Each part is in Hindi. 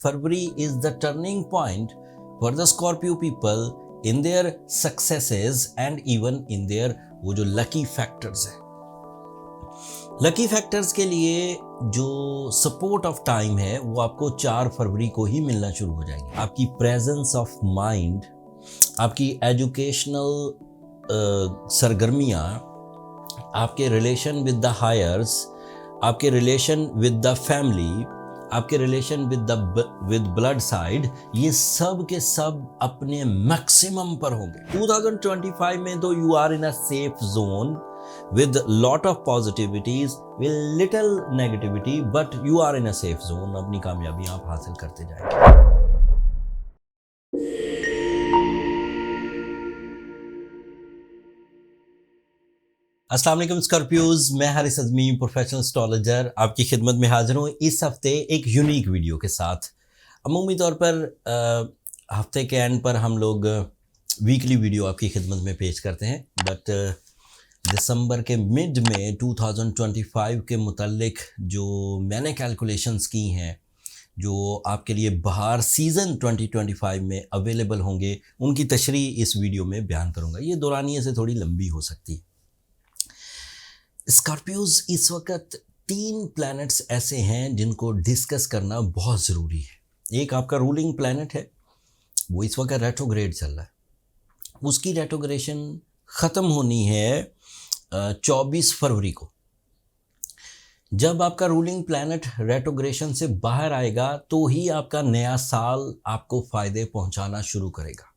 February is the turning point for the Scorpio people in their successes and even in their वो जो lucky factors है। लकी फैक्टर्स के लिए जो सपोर्ट ऑफ टाइम है वो आपको 4 फरवरी को ही मिलना शुरू हो जाएगी। आपकी प्रेजेंस ऑफ माइंड, आपकी एजुकेशनल सरगर्मियाँ, आपके रिलेशन विद द हायर्स, आपके रिलेशन विद द फैमिली, आपके रिलेशन विद ब्लड साइड, ये सब के सब अपने मैक्सिमम पर होंगे। 2025 में तो you are in a safe zone with lot of positivities, with little negativity, but you are in a safe zone। अपनी कामयाबी आप हासिल करते जाएंगे। अस्सलाम वालेकुम स्कॉर्पियोज, मैं हारिस अज़मी, प्रोफेशनल एस्ट्रोलॉजर, आपकी खिदमत में हाजिर हूँ इस हफ्ते एक यूनिक वीडियो के साथ। अमूमी तौर पर हफ्ते के एंड पर हम लोग वीकली वीडियो आपकी खिदमत में पेश करते हैं, बट दिसंबर के मिड में 2025 के मुतालिक जो मैंने कैलकुलेशंस की हैं, जो आपके लिए बहार सीज़न 2025 में अवेलेबल होंगे, उनकी तशरीह इस वीडियो में बयान करूंगा। ये दौरानिये से थोड़ी लंबी हो सकती है। स्कॉर्पियोज, इस वक्त 3 प्लैनेट्स ऐसे हैं जिनको डिस्कस करना बहुत ज़रूरी है। एक आपका रूलिंग प्लैनेट है, वो इस वक्त रेट्रोग्रेड चल रहा है। उसकी रेट्रोग्रेशन ख़त्म होनी है 24 फरवरी को। जब आपका रूलिंग प्लैनेट रेट्रोग्रेशन से बाहर आएगा तो ही आपका नया साल आपको फ़ायदे पहुंचाना शुरू करेगा।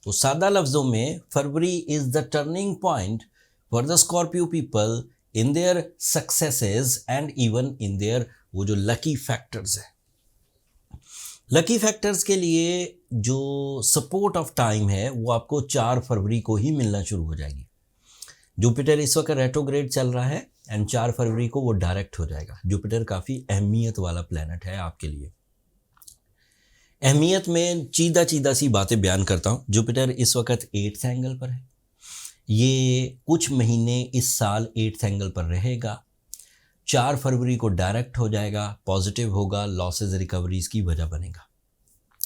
तो सादा लफ्ज़ों में, February is the turning point for the Scorpio people in their successes and even in their वो जो लकी फैक्टर्स है। लकी फैक्टर्स के लिए जो सपोर्ट ऑफ टाइम है वो आपको 4 फरवरी को ही मिलना शुरू हो जाएगी। जुपिटर इस वक्त रेट्रोग्रेड चल रहा है एंड 4 फरवरी को वो डायरेक्ट हो जाएगा। जुपिटर काफ़ी अहमियत वाला प्लैनेट है आपके लिए। अहमियत में चीदा सी बातें बयान करता हूँ। जुपिटर इस वक्त 8th एंगल पर है। ये कुछ महीने इस साल 8th एंगल पर रहेगा। 4 फरवरी को डायरेक्ट हो जाएगा, पॉजिटिव होगा, लॉसेज रिकवरीज की वजह बनेगा।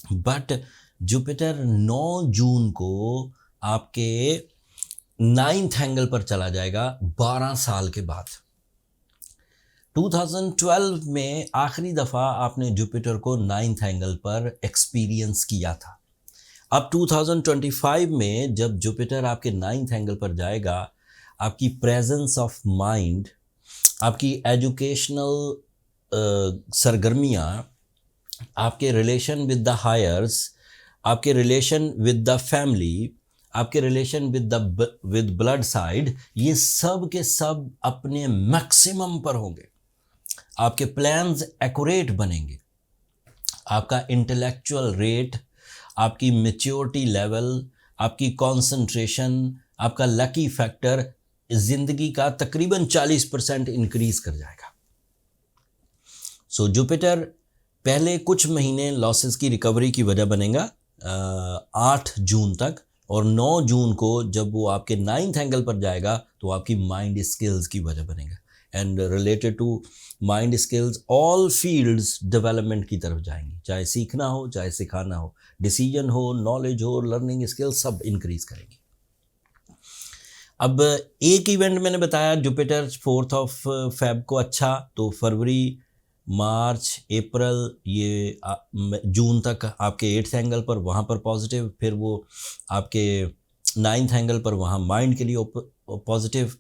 बट जुपिटर 9 जून को आपके 9th एंगल पर चला जाएगा 12 साल के बाद। 2012 में आखिरी दफ़ा आपने जुपिटर को 9th एंगल पर एक्सपीरियंस किया था। अब 2025 में जब जुपिटर आपके 9th एंगल पर जाएगा, आपकी प्रेजेंस ऑफ माइंड, आपकी एजुकेशनल सरगर्मियाँ, आपके रिलेशन विद द हायर्स, आपके रिलेशन विद द फैमिली, आपके रिलेशन विद ब्लड साइड, ये सब के सब अपने मैक्सिमम पर होंगे। आपके प्लान्स एक्यूरेट बनेंगे। आपका इंटेलेक्चुअल रेट, आपकी मैच्योरिटी लेवल, आपकी कंसंट्रेशन, आपका लकी फैक्टर ज़िंदगी का तकरीबन 40% इंक्रीज़ कर जाएगा। सो जुपिटर पहले कुछ महीने लॉसेस की रिकवरी की वजह बनेगा 8 जून तक, और 9 जून को जब वो आपके 9th एंगल पर जाएगा तो आपकी माइंड स्किल्स की वजह बनेगा। And related to mind skills, all fields development की तरफ जाएंगी, चाहे सीखना हो, चाहे सिखाना हो, डिसीजन हो, नॉलेज हो, लर्निंग स्किल्स सब इंक्रीज करेंगी। अब एक इवेंट मैंने बताया, जुपिटर 4 फेब को अच्छा, तो फरवरी, मार्च, अप्रैल, ये जून तक आपके 8th एंगल पर वहाँ पर पॉजिटिव, फिर वो आपके 9th एंगल पर वहाँ माइंड के लिए पॉजिटिव।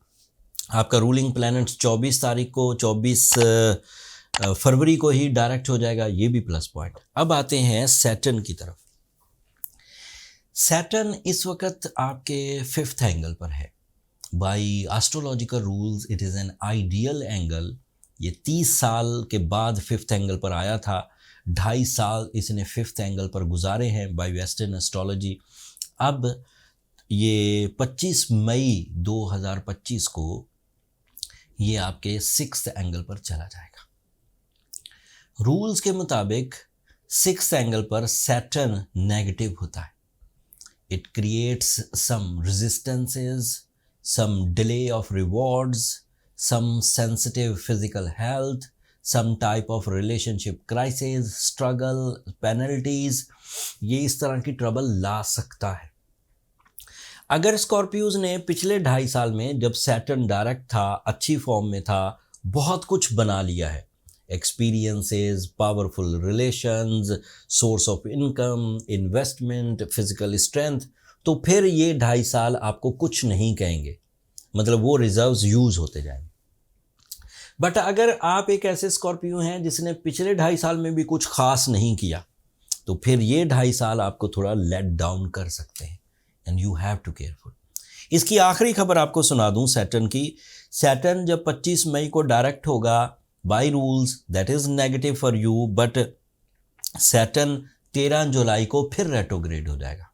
आपका रूलिंग प्लैनेट 24 फरवरी को ही डायरेक्ट हो जाएगा, ये भी प्लस पॉइंट। अब आते हैं सैटर्न की तरफ। सैटर्न इस वक्त आपके 5th एंगल पर है। By astrological rules it is an ideal angle. ये 30 साल के बाद 5th एंगल पर आया था। 2.5 साल इसने 5th एंगल पर गुजारे हैं बाय वेस्टर्न एस्ट्रोलॉजी। अब ये 25 मई 2025 को ये आपके 6th एंगल पर चला जाएगा। रूल्स के मुताबिक 6th एंगल पर सैटर्न नेगेटिव होता है। It creates some resistances, some delay of rewards, some sensitive physical health, some type of relationship crisis, struggle, penalties, ये इस तरह की ट्रबल ला सकता है। अगर स्कॉर्पियोज ने पिछले 2.5 साल में जब सैटर्न डायरेक्ट था, अच्छी फॉर्म में था, बहुत कुछ बना लिया है, experiences, powerful relations, source of income, investment, physical strength, तो फिर ये 2.5 साल आपको कुछ नहीं कहेंगे, मतलब वो रिजर्व्स यूज होते जाएंगे। बट अगर आप एक ऐसे स्कॉर्पियो हैं जिसने पिछले 2.5 साल में भी कुछ खास नहीं किया, तो फिर ये 2.5 साल आपको थोड़ा लेट डाउन कर सकते हैं, and you have to careful. इसकी आखिरी खबर आपको सुना दूं सैटर्न की। सैटर्न जब 25 मई को डायरेक्ट होगा, by rules that is negative for you, but Saturn 13 जुलाई को फिर रेट्रोग्रेड हो जाएगा।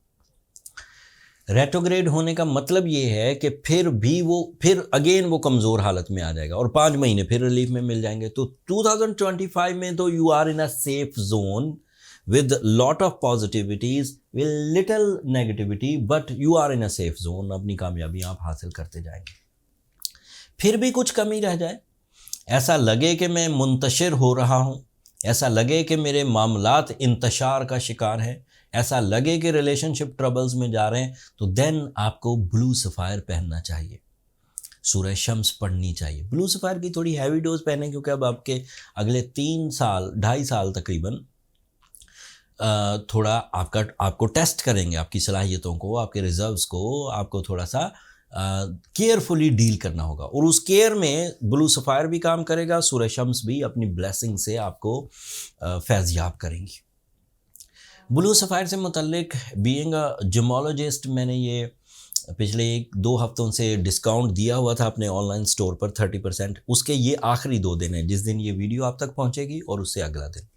रेट्रोग्रेड होने का मतलब ये है कि फिर अगेन वो कमज़ोर हालत में आ जाएगा और 5 महीने फिर रिलीफ में मिल जाएंगे। तो 2025 में तो you are in a safe zone with lot of positivities, with little negativity, but you are in a safe zone। अपनी कामयाबी आप हासिल करते जाएंगे। फिर भी कुछ कमी रह जाए, ऐसा लगे कि मैं मुंतशिर हो रहा हूँ, ऐसा लगे कि मेरे मामलात इंतशार का शिकार हैं, ऐसा लगे कि रिलेशनशिप ट्रबल्स में जा रहे हैं, तो देन आपको ब्लू सफ़ायर पहनना चाहिए, सूरह शम्स पढ़नी चाहिए। ब्लू सफ़ायर की थोड़ी हैवी डोज पहने, क्योंकि अब आपके अगले 3 साल 2.5 साल तकरीबन थोड़ा आपको टेस्ट करेंगे, आपकी सलाहियतों को, आपके रिजर्व्स को, आपको थोड़ा सा केयरफुली डील करना होगा। और उस केयर में ब्लू सफ़ायर भी काम करेगा, सूरह शम्स भी अपनी ब्लेसिंग से आपको फैज़याब करेंगी। ब्लू सफ़ायर से मुतल्लिक बीइंग अ जिमोलॉजिस्ट, मैंने ये पिछले 1-2 हफ्तों से डिस्काउंट दिया हुआ था अपने ऑनलाइन स्टोर पर 30%। उसके ये आखिरी 2 दिन है, जिस दिन ये वीडियो आप तक पहुँचेगी और उससे अगला दिन।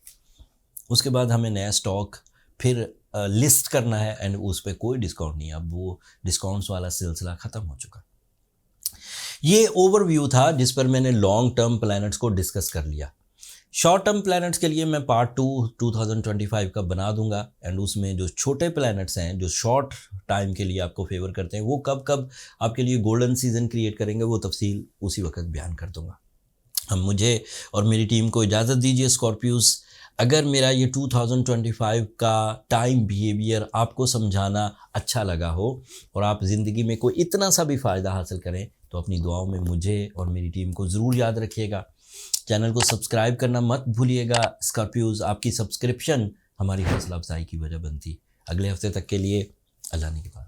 उसके बाद हमें नया स्टॉक फिर लिस्ट करना है, एंड उस पर कोई डिस्काउंट नहीं है। अब वो डिस्काउंट्स वाला सिलसिला ख़त्म हो चुका। ये ओवरव्यू था जिस पर मैंने लॉन्ग टर्म प्लैनेट्स को डिस्कस कर लिया। शॉर्ट टर्म प्लैनेट्स के लिए मैं पार्ट 2 2025 का बना दूंगा, एंड उसमें जो छोटे प्लैनेट्स हैं जो शॉर्ट टाइम के लिए आपको फेवर करते हैं, वो कब कब आपके लिए गोल्डन सीजन क्रिएट करेंगे, वो तफसील उसी वक्त बयान कर दूंगा। हम मुझे और मेरी टीम को इजाज़त दीजिए स्कॉर्पियोज। अगर मेरा ये 2025 का टाइम बिहेवियर आपको समझाना अच्छा लगा हो और आप ज़िंदगी में कोई इतना सा भी फ़ायदा हासिल करें, तो अपनी दुआओं में मुझे और मेरी टीम को ज़रूर याद रखिएगा। चैनल को सब्सक्राइब करना मत भूलिएगा। स्कॉर्पियोज, आपकी सब्सक्रिप्शन हमारी हौसला अफजाई की वजह बनती। अगले हफ्ते तक के लिए अल्लाह ने के पास।